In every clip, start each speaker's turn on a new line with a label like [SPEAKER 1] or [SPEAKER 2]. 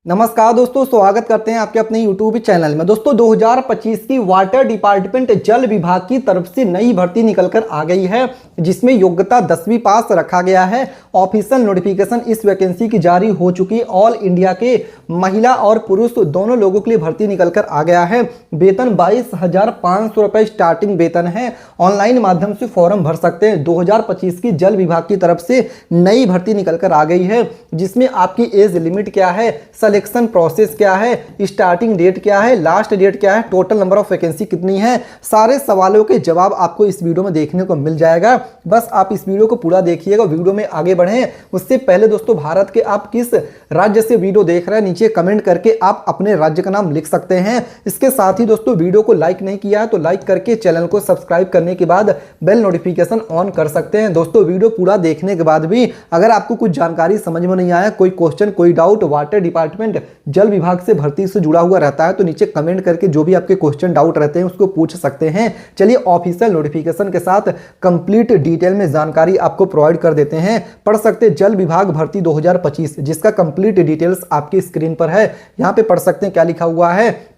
[SPEAKER 1] नमस्कार दोस्तों, स्वागत करते हैं आपके अपने YouTube चैनल में। दोस्तों 2025 की वाटर डिपार्टमेंट जल विभाग की तरफ से नई भर्ती निकलकर आ गई है, जिसमें योग्यता 10वीं पास रखा गया है। ऑफिशियल नोटिफिकेशन इस वैकेंसी की जारी हो चुकी। ऑल इंडिया के महिला और पुरुष दोनों लोगों के लिए भर्ती निकलकर आ गया है। वेतन 22,500 रुपये स्टार्टिंग वेतन है। ऑनलाइन माध्यम से फॉर्म भर सकते हैं। 2025 की जल विभाग की तरफ से नई भर्ती निकलकर आ गई है, जिसमें आपकी एज लिमिट क्या है, सिलेक्शन प्रोसेस क्या है, स्टार्टिंग डेट क्या है, लास्ट डेट क्या है, टोटल नंबर ऑफ वैकेंसी कितनी है, सारे सवालों के जवाब आपको इस वीडियो में देखने को मिल जाएगा। बस आप इस वीडियो को पूरा देखिएगा। वीडियो में आगे बढ़ें उससे पहले दोस्तों, भारत के आप किस राज्य से वीडियो देख रहे हैं नीचे कमेंट करके आप अपने राज्य का नाम लिख सकते हैं। इसके साथ ही दोस्तों, वीडियो को लाइक नहीं किया है तो लाइक करके चैनल को सब्सक्राइब करने के बाद बेल नोटिफिकेशन ऑन कर सकते हैं। दोस्तों वीडियो पूरा देखने के बाद भी अगर आपको कुछ जानकारी समझ में नहीं आया, कोई क्वेश्चन, कोई डाउट वाटर डिपार्टमेंट जल विभाग से भर्ती से जुड़ा हुआ रहता है, तो नीचे कमेंट करके जो भी आपके क्वेश्चन डाउट रहते हैं उसको पूछ सकते हैं। चलिए ऑफिशियल नोटिफिकेशन के साथ कंप्लीट डिटेल में जानकारी आपको प्रोवाइड कर देते हैं। पढ़ सकते हैं जल विभाग भर्ती 2025, जिसका कंप्लीट डिटेल्स आपकी स्क्रीन पर है। यहां पे पढ़ सकते हैं क्या लिखा हुआ है।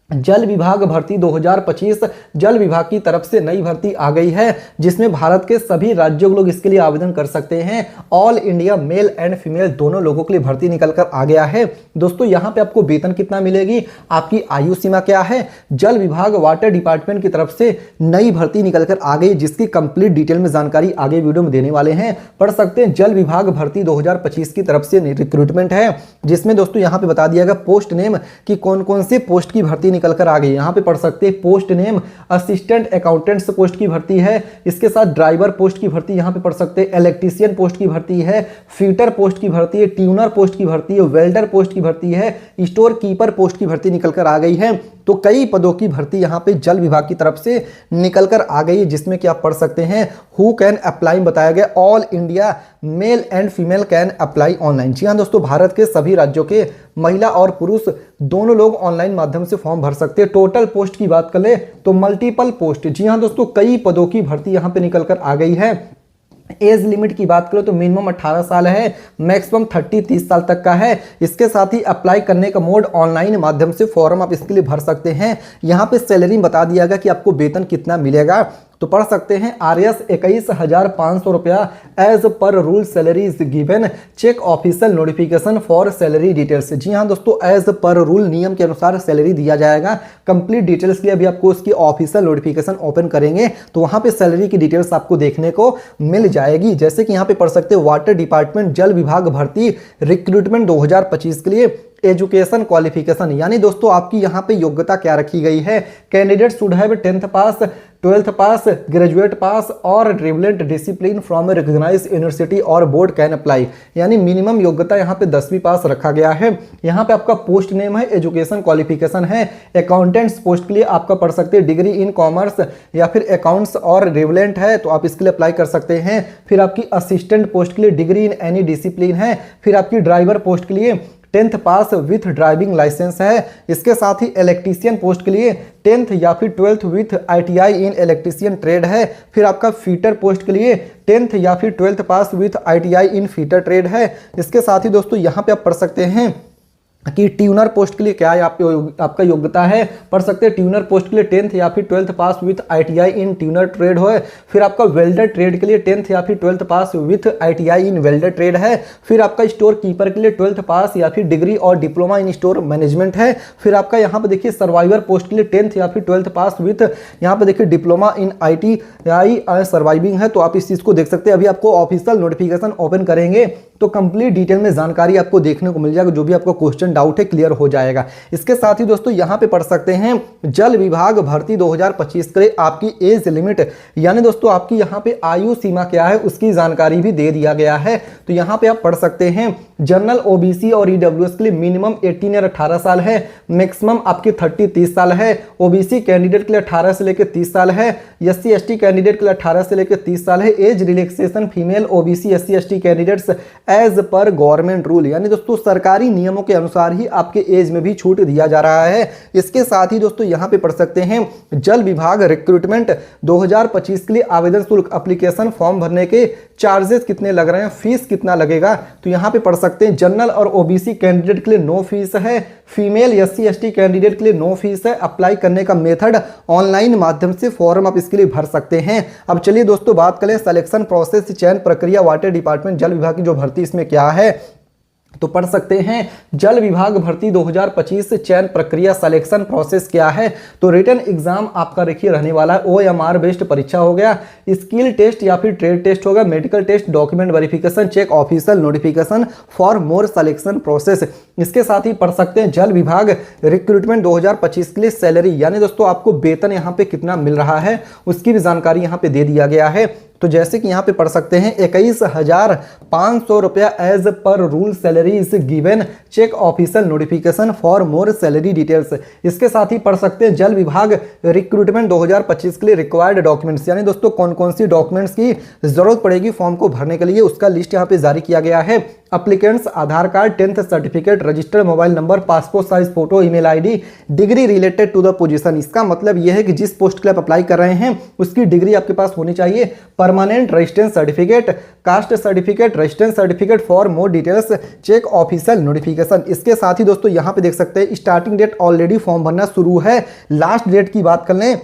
[SPEAKER 1] जल विभाग भर्ती 2025 जल विभाग की तरफ से नई भर्ती आ गई है, जिसमें भारत के सभी राज्यों के लोग इसके लिए आवेदन कर सकते हैं। All India male and female दोनों लोगों के लिए भर्ती निकलकर आ गया है। दोस्तों यहां पे आपको वेतन कितना मिलेगी, आपकी आयु सीमा क्या है। जल विभाग वाटर डिपार्टमेंट की तरफ से नई भर्ती निकलकर आ गई, जिसकी कंप्लीट डिटेल में जानकारी आगे वीडियो में देने वाले हैं। पढ़ सकते हैं जल विभाग भर्ती 2025 की तरफ से रिक्रूटमेंट है, जिसमें दोस्तों यहां पे बता दिया गया पोस्ट नेम कि कौन कौन से पोस्ट की भर्ती निकलकर आ गई। यहां पे पढ़ सकते हैं post name assistant accountants post की भर्ती है। इसके साथ ड्राइवर पोस्ट की भर्ती यहां पे पढ़ सकते हैं, इलेक्ट्रीशियन पोस्ट की भर्ती है, फीटर पोस्ट की भर्ती है, ट्यूनर पोस्ट की भर्ती है, वेल्डर पोस्ट की भर्ती है, स्टोर कीपर पोस्ट की भर्ती निकलकर आ गई है। तो कई पदों की भर्ती यहां पे जल विभाग की तरफ से निकलकर आ गई है, जिसमें कि आप पढ़ सकते हैं हु कैन अप्लाई बताया गया। All India male and female can apply online. जी हाँ दोस्तों, भारत के सभी राज्यों के महिला और पुरुष दोनों लोग ऑनलाइन माध्यम से फॉर्म भर सकते हैं। टोटल पोस्ट की बात करें तो मल्टीपल पोस्ट, जी हाँ दोस्तों, कई पदों की भर्ती यहां पे निकलकर आ गई है। एज लिमिट की बात करो तो मिनिमम 18 साल है, मैक्सिमम 30 साल तक का है। इसके साथ ही अप्लाई करने का मोड ऑनलाइन माध्यम से फॉर्म आप इसके लिए भर सकते हैं। यहाँ पे सैलरी बता दिया गया कि आपको वेतन कितना मिलेगा, तो पढ़ सकते हैं RS 21,500 रुपया as per rule salary is given. Check official notification for salary details. जी हाँ दोस्तों, एज पर रूल नियम के अनुसार सैलरी दिया जाएगा। कंप्लीट डिटेल्स के लिए अभी आपको उसकी ऑफिशियल नोटिफिकेशन ओपन करेंगे तो वहां पे सैलरी की डिटेल्स आपको देखने को मिल जाएगी। जैसे कि यहाँ पे पढ़ सकते हैं वाटर डिपार्टमेंट जल विभाग भर्ती रिक्रूटमेंट 2025 के लिए एजुकेशन क्वालिफिकेशन, यानी दोस्तों आपकी यहाँ पे योग्यता क्या रखी गई है। Candidate should have 10th pass, 12th pass, graduate pass और relevant discipline from a recognised university और बोर्ड कैन अप्लाई, यानी मिनिमम योग्यता यहाँ पे 10वीं पास रखा गया है। यहाँ पे आपका पोस्ट नेम है, एजुकेशन क्वालिफिकेशन है। अकाउंटेंट्स पोस्ट के लिए आपका पढ़ सकते हैं डिग्री इन कॉमर्स या फिर अकाउंट्स और रिलेवेंट है तो आप इसके लिए अप्लाई कर सकते हैं। फिर आपकी असिस्टेंट पोस्ट के लिए डिग्री इन एनी डिसिप्लिन है। फिर आपकी ड्राइवर पोस्ट के लिए 10th pass with driving licence है। इसके साथ ही इलेक्ट्रीशियन पोस्ट के लिए 10th या फिर 12th with ITI in electrician trade है। फिर आपका फीटर पोस्ट के लिए 10th या फिर 12th pass with ITI in fitter trade है। इसके साथ ही दोस्तों यहाँ पे आप पढ़ सकते हैं कि ट्यूनर पोस्ट के लिए क्या है आपका योग्यता है। पढ़ सकते हैं ट्यूनर पोस्ट के लिए 10th या फिर 12th pass with ITI in tuner trade हो। फिर आपका वेल्डर ट्रेड के लिए 10th या फिर 12th pass with ITI in welder trade है। फिर आपका स्टोर कीपर के लिए 12th पास या फिर डिग्री और डिप्लोमा इन स्टोर मैनेजमेंट है। फिर आपका यहाँ पे देखिए सर्वाइवर पोस्ट के लिए 10th या फिर 12th पास विथ यहाँ पे देखिए डिप्लोमा इन ITI सर्वाइविंग है, तो आप इस चीज को देख सकते हैं। अभी आपको ऑफिशियल नोटिफिकेशन ओपन करेंगे तो कंप्लीट डिटेल में जानकारी आपको देखने को मिल जाएगा, जो भी आपको क्वेश्चन डाउट है क्लियर हो जाएगा। इसके साथ ही दोस्तों यहाँ पे पढ़ सकते हैं जल विभाग भर्ती 2025 के लिए आपकी एज लिमिट, यानी दोस्तों आपकी यहाँ पे आयु सीमा क्या है उसकी जानकारी भी दे दिया गया है। तो यहाँ पे आप पढ़ सकते हैं जनरल OBC और EWS के लिए मिनिमम 18 या 18 साल है, मैक्सिमम आपकी 30 साल है। OBC कैंडिडेट के लिए 18 से लेकर 30 साल है। SC ST कैंडिडेट के लिए 18 से लेकर 30 साल है। Age relaxation female OBC SC ST candidates as per government rule, यानी दोस्तों सरकारी नियमों के अनुसार ही आपके एज में भी छूट दिया जा रहा है। इसके साथ ही दोस्तों यहाँ पे पढ़ सकते हैं जल विभाग रिक्रूटमेंट 2025 के लिए आवेदन शुल्क, एप्लीकेशन फॉर्म भरने के चार्जेस कितने लग रहे हैं, फीस कितना लगेगा, तो यहाँ पे पढ़ सकते सकते हैं जनरल और ओबीसी कैंडिडेट के लिए नो फीस है, फीमेल एससी एसटी कैंडिडेट के लिए नो फीस है। अप्लाई करने का मेथड ऑनलाइन माध्यम से फॉर्म आप इसके लिए भर सकते हैं। अब चलिए दोस्तों बात करें सिलेक्शन प्रोसेस, चयन प्रक्रिया वाटर डिपार्टमेंट जल विभाग की जो भर्ती इसमें क्या है, तो पढ़ सकते हैं जल विभाग भर्ती 2025 चयन प्रक्रिया सिलेक्शन प्रोसेस क्या है। तो रिटन एग्जाम आपका देखिए रहने वाला है ओएमआर बेस्ड परीक्षा हो गया, स्किल टेस्ट या फिर ट्रेड टेस्ट होगा, medical test, document verification, check, official notification for more selection process. इसके साथ ही पढ़ सकते हैं जल विभाग रिक्रूटमेंट 2025 के लिए सैलरी, यानी दोस्तों आपको वेतन यहाँ पे कितना मिल रहा है उसकी भी जानकारी यहाँ पे दे दिया गया है। तो जैसे कि यहाँ पे पढ़ सकते हैं 21,500 रुपया as per rule salary is given, check official notification for more salary details. इसके साथ ही पढ़ सकते हैं जल विभाग रिक्रूटमेंट 2025 के लिए रिक्वायर्ड डॉक्यूमेंट्स, यानी दोस्तों कौन कौन सी डॉक्यूमेंट्स की जरूरत पड़ेगी फॉर्म को भरने के लिए उसका लिस्ट यहाँ पे जारी किया गया है। Applicants Aadhaar card, 10th certificate, registered mobile number, passport size photo, email ID, degree related to the position. इसका मतलब यह है कि जिस पोस्ट के लिए आप अप्लाई कर रहे हैं उसकी डिग्री आपके पास होनी चाहिए, permanent residence certificate, caste certificate, residence certificate for more details, check official notification. इसके साथ ही दोस्तों यहाँ पे देख सकते हैं स्टार्टिंग डेट ऑलरेडी फॉर्म भरना शुरू है। लास्ट डेट की बात कर लें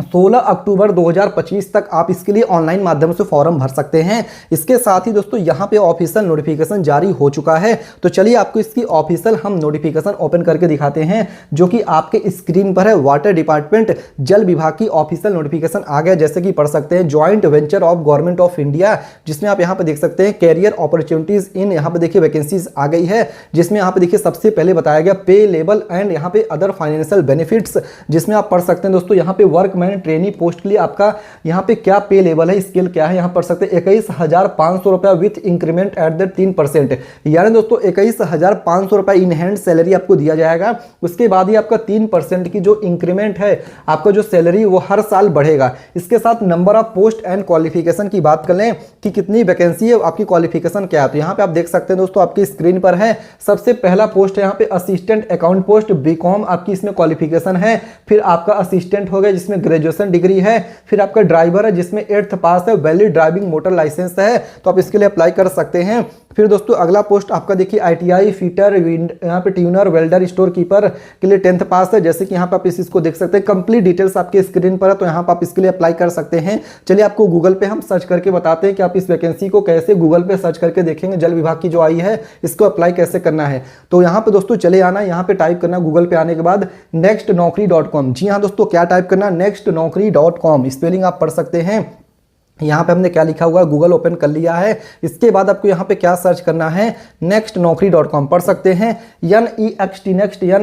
[SPEAKER 1] 16 अक्टूबर 2025 तक आप इसके लिए ऑनलाइन माध्यम से फॉर्म भर सकते हैं। इसके साथ ही दोस्तों यहाँ पे ऑफिशियल नोटिफिकेशन जारी हो चुका है। तो चलिए आपको इसकी ऑफिशियल हम नोटिफिकेशन ओपन करके दिखाते हैं जो कि आपके स्क्रीन पर है। वाटर डिपार्टमेंट जल विभाग की ऑफिशियल नोटिफिकेशन आ गया, जैसे कि पढ़ सकते हैं joint venture of government of India, जिसमें आप यहाँ पे देख सकते हैं कैरियर अपॉर्चुनिटीज इन, यहाँ पे देखिए वैकेंसीज आ गई है, जिसमें यहाँ पे देखिए सबसे पहले बताया गया पे लेवल एंड यहाँ पे अदर फाइनेंशियल बेनिफिट्स, जिसमें आप पढ़ सकते हैं दोस्तों यहाँ पे वर्क ट्रेनी पोस्ट के लिए आपका यहाँ पे क्या पे लेवल है, स्केल क्या है, यहाँ पढ़ सकते हैं 21,500 रुपया विथ इंक्रीमेंट एट द 3%, यानी दोस्तों 21,500 रुपया इन हैंड सैलरी आपको दिया जाएगा। उसके बाद ही आपका 3% की जो इंक्रीमेंट है आपका जो सैलरी वो हर साल बढ़ेगा। इसके साथ number of post and qualification की बात कर लें कि कितनी वैकेंसी है, आपकी क्वालिफिकेशन क्या है, तो यहाँ पे आप देख सकते हैं दोस्तों आपकी स्क्रीन पर है। सबसे पहला पोस्ट है यहाँ पे असिस्टेंट अकाउंट पोस्ट, बीकॉम आपकी इसमें क्वालिफिकेशन है। फिर आपका असिस्टेंट हो गया जिसमें ग्रेजुएशन डिग्री है। फिर आपका ड्राइवर है जिसमें 8th पास है, वैलिड ड्राइविंग मोटर लाइसेंस है, तो आप इसके लिए अप्लाई कर सकते हैं। फिर दोस्तों अगला पोस्ट आपका देखिए आईटीआई फिटर, यहाँ पे ट्यूनर, वेल्डर, स्टोर कीपर के लिए 10th पास है, जैसे कि यहाँ पे आप इसको देख सकते हैं। कंप्लीट डिटेल्स आपके स्क्रीन पर है, तो यहाँ पे आप इसके लिए अप्लाई कर सकते हैं। चलिए आपको गूगल पे हम सर्च करके बताते हैं कि आप इस वैकेंसी को कैसे गूगल पे सर्च करके देखेंगे, जल विभाग की जो आई है इसको अप्लाई कैसे करना है। तो यहाँ पे दोस्तों चले आना, यहाँ पे टाइप करना गूगल पे आने के बाद nextnaukri.com। जी हाँ दोस्तों, क्या टाइप करना, nextnaukri.com। स्पेलिंग आप पढ़ सकते हैं। यहाँ पे हमने क्या लिखा हुआ है, गूगल ओपन कर लिया है। इसके बाद आपको यहाँ पे क्या सर्च करना है, nextnaukri.com पढ़ सकते हैं, NEXT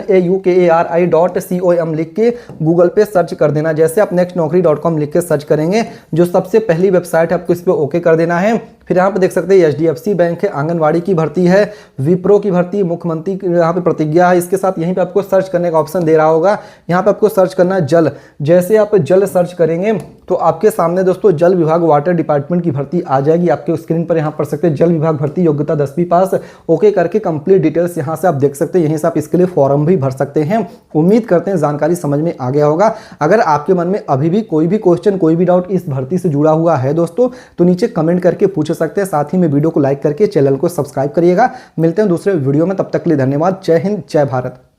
[SPEAKER 1] NAUKARI.com लिख के गूगल पे सर्च कर देना। जैसे आप nextnaukri.com लिख के सर्च करेंगे, जो सबसे पहली वेबसाइट है आपको इस पर ओके कर देना है। फिर यहाँ पे देख सकते हैं HDFC बैंक है, आंगनवाड़ी की भर्ती है, विप्रो की भर्ती, मुख्यमंत्री यहाँ पे प्रतिज्ञा है। इसके साथ यहीं पे आपको सर्च करने का ऑप्शन दे रहा होगा, यहाँ पे आपको सर्च करना है जल। जैसे आप जल सर्च करेंगे तो आपके सामने दोस्तों जल विभाग वाटर डिपार्टमेंट की भर्ती आ जाएगी आपके स्क्रीन पर। यहाँ पढ़ सकते हैं जल विभाग भर्ती, योग्यता 10वीं पास, ओके करके कंप्लीट डिटेल्स यहाँ से आप देख सकते हैं। यहीं से आप इसके लिए फॉर्म भी भर सकते हैं। उम्मीद करते हैं जानकारी समझ में आ गया होगा। अगर आपके मन में अभी भी कोई भी क्वेश्चन, कोई भी डाउट इस भर्ती से जुड़ा हुआ है दोस्तों, तो नीचे कमेंट करके पूछ सकते हैं। साथ ही में वीडियो को लाइक करके चैनल को सब्सक्राइब करिएगा। मिलते हैं दूसरे वीडियो में, तब तक के लिए धन्यवाद। जय हिंद, जय भारत।